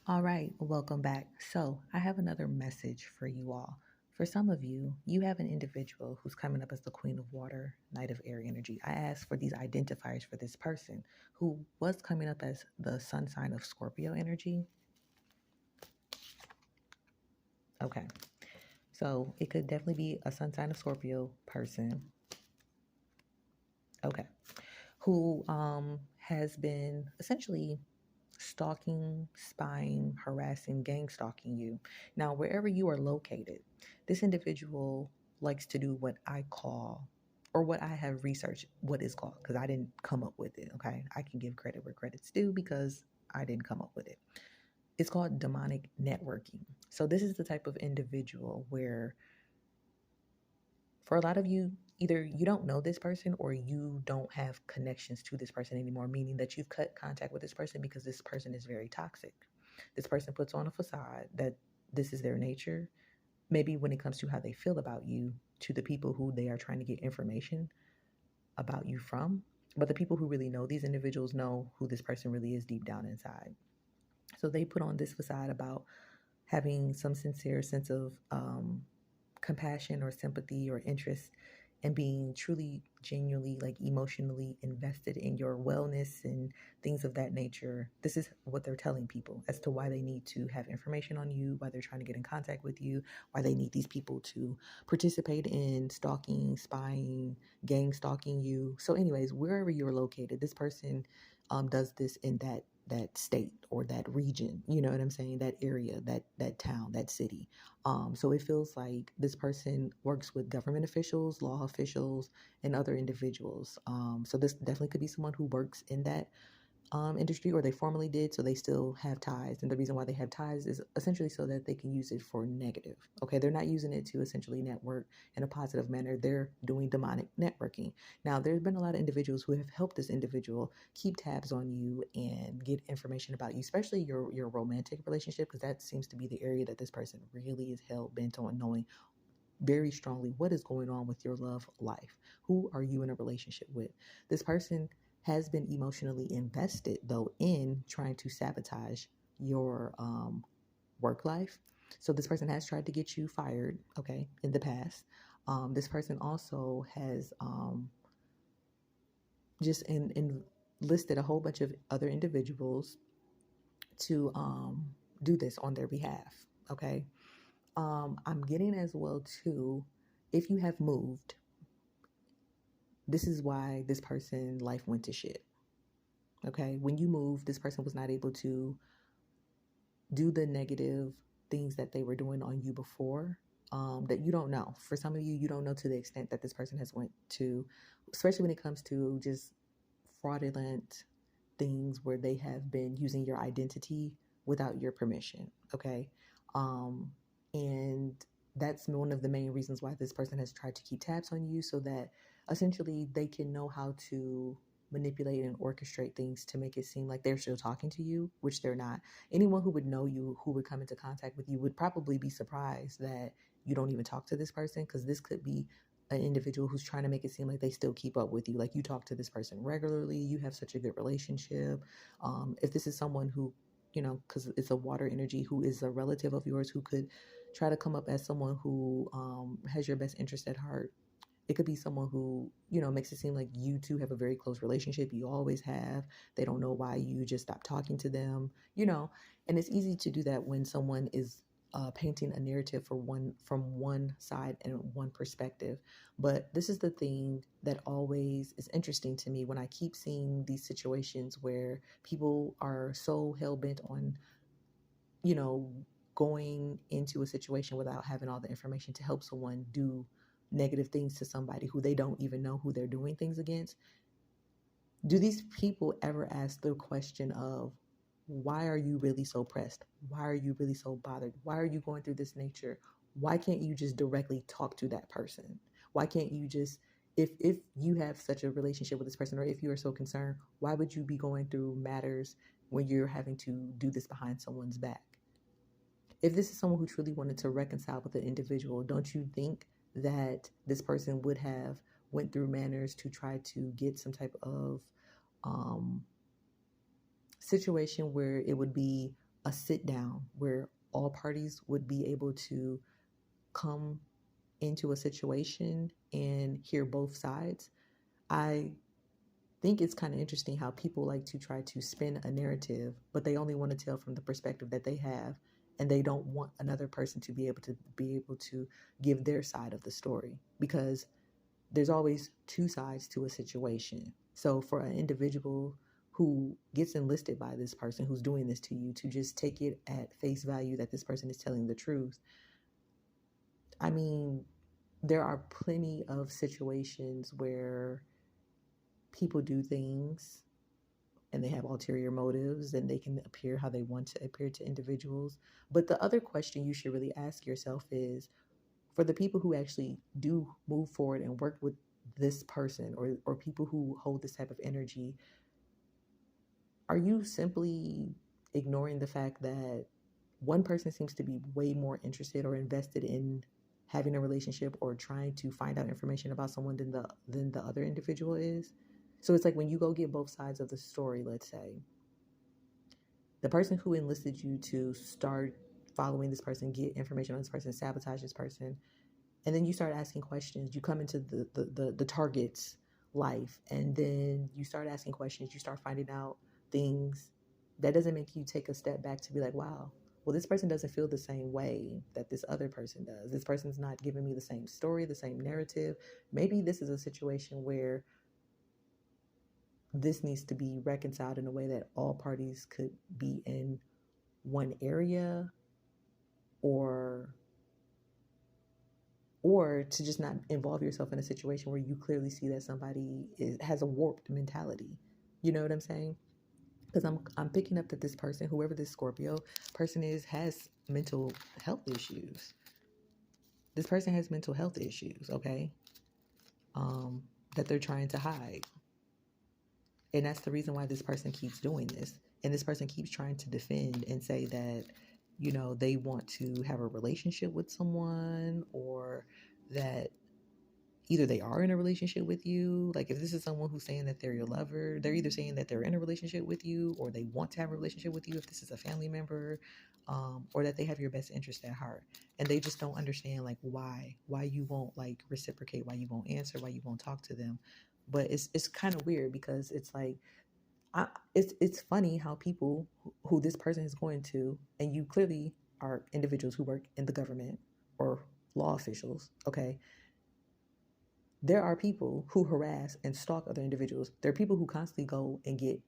All right, welcome back. So, I have another message for you all. For some of you, you have an individual who's coming up as the Queen of Water, Knight of Air energy. I asked for these identifiers for this person who was coming up as the sun sign of Scorpio energy. Okay, so it could definitely be a sun sign of Scorpio person. Okay, who has been essentially stalking, spying, harassing, gang stalking you. Now, wherever you are located, this individual likes to do what I call, or what I have researched, what is called, because I didn't come up with it, okay? I can give credit where credit's due because I didn't come up with it. It's called demonic networking. So, this is the type of individual where, for a lot of you, either you don't know this person or you don't have connections to this person anymore, meaning that you've cut contact with this person because this person is very toxic. This person puts on a facade that this is their nature, maybe when it comes to how they feel about you, to the people who they are trying to get information about you from. But the people who really know these individuals know who this person really is deep down inside. So they put on this facade about having some sincere sense of compassion or sympathy or interest and being truly genuinely like emotionally invested in your wellness and things of that nature. This is what they're telling people as to why they need to have information on you, why they're trying to get in contact with you, why they need these people to participate in stalking, spying, gang stalking you. So anyways, wherever you're located, this person does this in that state or that region, you know what I'm saying, that area, that town, that city. So it feels like this person works with government officials, law officials, and other individuals. So this definitely could be someone who works in that industry, or they formerly did, so they still have ties. And the reason why they have ties is essentially so that they can use it for negative. Okay, they're not using it to essentially network in a positive manner. They're doing demonic networking. Now, there's been a lot of individuals who have helped this individual keep tabs on you and get information about you, especially your romantic relationship, because that seems to be the area that this person really is hell bent on knowing very strongly what is going on with your love life. Who are you in a relationship with? This person has been emotionally invested, though, in trying to sabotage your work life. So this person has tried to get you fired, okay, in the past. This person also has just listed a whole bunch of other individuals to do this on their behalf, okay? I'm getting as well too, if you have moved, this is why this person life went to shit. Okay, when you moved, this person was not able to do the negative things that they were doing on you before, that you don't know. For some of you, you don't know to the extent that this person has went to, especially when it comes to just fraudulent things where they have been using your identity without your permission. Okay, um, and that's one of the main reasons why this person has tried to keep tabs on you, so that essentially they can know how to manipulate and orchestrate things to make it seem like they're still talking to you, which they're not. Anyone who would know you, who would come into contact with you, would probably be surprised that you don't even talk to this person, because this could be an individual who's trying to make it seem like they still keep up with you, like you talk to this person regularly, you have such a good relationship. If this is someone who, because it's a water energy, who is a relative of yours, who could try to come up as someone who has your best interest at heart. It could be someone who, makes it seem like you two have a very close relationship. You always have. They don't know why you just stopped talking to them, and it's easy to do that when someone is painting a narrative from one side and one perspective. But this is the thing that always is interesting to me when I keep seeing these situations where people are so hell bent on, you know, going into a situation without having all the information to help someone do negative things to somebody who they don't even know who they're doing things against. Do these people ever ask the question of, why are you really so pressed? Why are you really so bothered? Why are you going through this nature? Why can't you just directly talk to that person? Why can't you just, if you have such a relationship with this person, or if you are so concerned, why would you be going through matters when you're having to do this behind someone's back? If this is someone who truly wanted to reconcile with the individual, don't you think that this person would have went through manners to try to get some type of um, situation where it would be a sit down where all parties would be able to come into a situation and hear both sides. I think it's kind of interesting how people like to try to spin a narrative, but they only want to tell from the perspective that they have, and they don't want another person to be able to give their side of the story, because there's always two sides to a situation. So for an individual who gets enlisted by this person who's doing this to you to just take it at face value that this person is telling the truth, I mean, there are plenty of situations where people do things and they have ulterior motives and they can appear how they want to appear to individuals. But the other question you should really ask yourself is, for the people who actually do move forward and work with this person, or people who hold this type of energy, are you simply ignoring the fact that one person seems to be way more interested or invested in having a relationship or trying to find out information about someone than the other individual is? So it's like when you go get both sides of the story, let's say, the person who enlisted you to start following this person, get information on this person, sabotage this person, and then you start asking questions. You come into the target's life, and then you start asking questions. You start finding out things. That doesn't make you take a step back to be like, wow, well, this person doesn't feel the same way that this other person does. This person's not giving me the same story, the same narrative. Maybe this is a situation where this needs to be reconciled in a way that all parties could be in one area, or to just not involve yourself in a situation where you clearly see that somebody has a warped mentality. You know what I'm saying? Because I'm picking up that this person, whoever this Scorpio person is, has mental health issues. This person has mental health issues, okay? That they're trying to hide. And that's the reason why this person keeps doing this. And this person keeps trying to defend and say that, they want to have a relationship with someone, or that either they are in a relationship with you. Like, if this is someone who's saying that they're your lover, they're either saying that they're in a relationship with you, or they want to have a relationship with you if this is a family member, or that they have your best interest at heart. And they just don't understand, like, why you won't, like, reciprocate, why you won't answer, why you won't talk to them. But it's kind of weird, because it's like, it's funny how people who this person is going to, and you clearly are individuals who work in the government or law officials, okay? There are people who harass and stalk other individuals. There are people who constantly go and get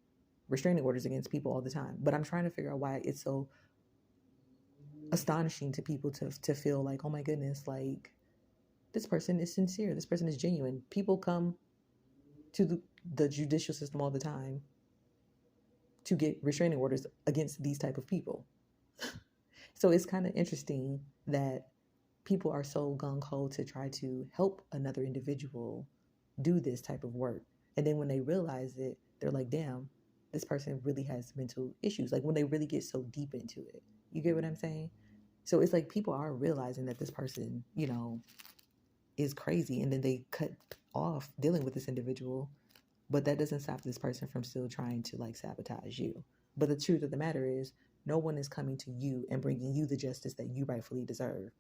restraining orders against people all the time. But I'm trying to figure out why it's so astonishing to people to feel like, oh my goodness, like, this person is sincere. This person is genuine. People come to the judicial system all the time to get restraining orders against these type of people. So it's kind of interesting that people are so gung-ho to try to help another individual do this type of work. And then when they realize it, they're like, damn, this person really has mental issues. Like, when they really get so deep into it. You get what I'm saying? So it's like people are realizing that this person, is crazy, and then they cut off dealing with this individual. But that doesn't stop this person from still trying to, like, sabotage you. But the truth of the matter is, no one is coming to you and bringing you the justice that you rightfully deserve.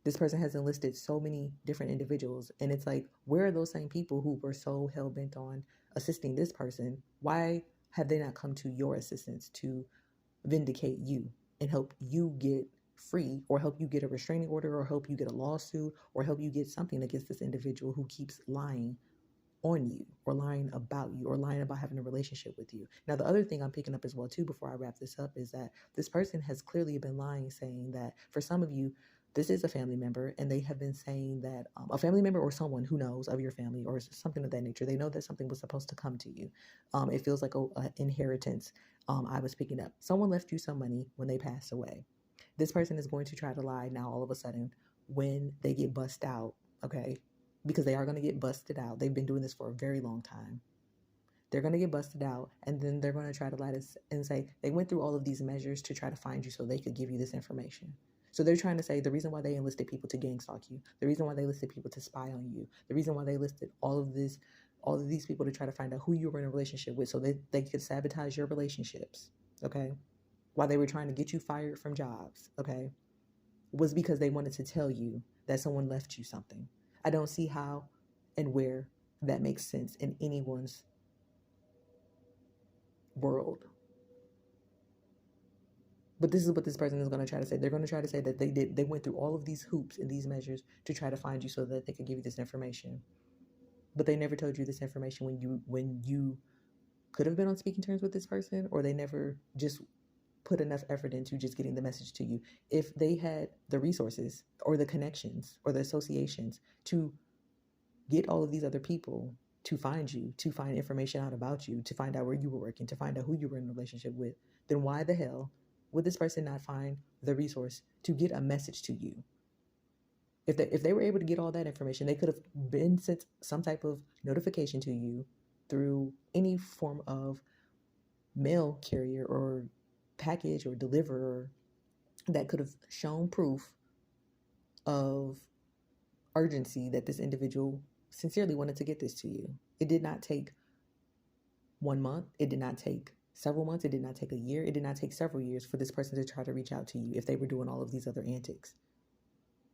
This person has enlisted so many different individuals, and it's like, where are those same people who were so hell-bent on assisting this person? Why have they not come to your assistance to vindicate you and help you get free, or help you get a restraining order, or help you get a lawsuit, or help you get something against this individual who keeps lying on you, or lying about you, or lying about having a relationship with you? Now, the other thing I'm picking up as well too, before I wrap this up, is that this person has clearly been lying, saying that for some of you, this is a family member, and they have been saying that a family member or someone who knows of your family or something of that nature, they know that something was supposed to come to you. It feels like a inheritance. I was picking up. Someone left you some money when they passed away. This person is going to try to lie now all of a sudden when they get bust out, okay? Because they are going to get busted out. They've been doing this for a very long time. They're going to get busted out, and then they're going to try to lie and say they went through all of these measures to try to find you so they could give you this information. So they're trying to say the reason why they enlisted people to gang stalk you, the reason why they enlisted people to spy on you, the reason why they listed all of these people to try to find out who you were in a relationship with so they could sabotage your relationships, okay? while they were trying to get you fired from jobs, okay, was because they wanted to tell you that someone left you something. I don't see how and where that makes sense in anyone's world. But this is what this person is going to try to say. They're going to try to say that they went through all of these hoops and these measures to try to find you so that they could give you this information. But they never told you this information when you could have been on speaking terms with this person, or they never just put enough effort into just getting the message to you. If they had the resources or the connections or the associations to get all of these other people to find you, to find information out about you, to find out where you were working, to find out who you were in a relationship with, then why the hell would this person not find the resource to get a message to you? If they were able to get all that information, they could have been sent some type of notification to you through any form of mail carrier or package or deliverer that could have shown proof of urgency that this individual sincerely wanted to get this to you. It did not take 1 month. It did not take several months. It did not take a year. It did not take several years for this person to try to reach out to you if they were doing all of these other antics.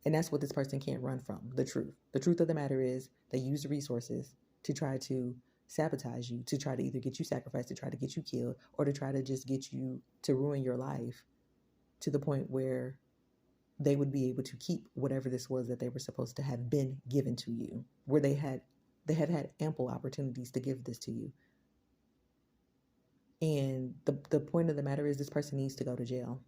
And that's what this person can't run from, the truth. The truth of the matter is they use the resources to try to sabotage you, to try to either get you sacrificed, to try to get you killed, or to try to just get you to ruin your life to the point where they would be able to keep whatever this was that they were supposed to have been given to you, where they have had ample opportunities to give this to you. And the point of the matter is this person needs to go to jail.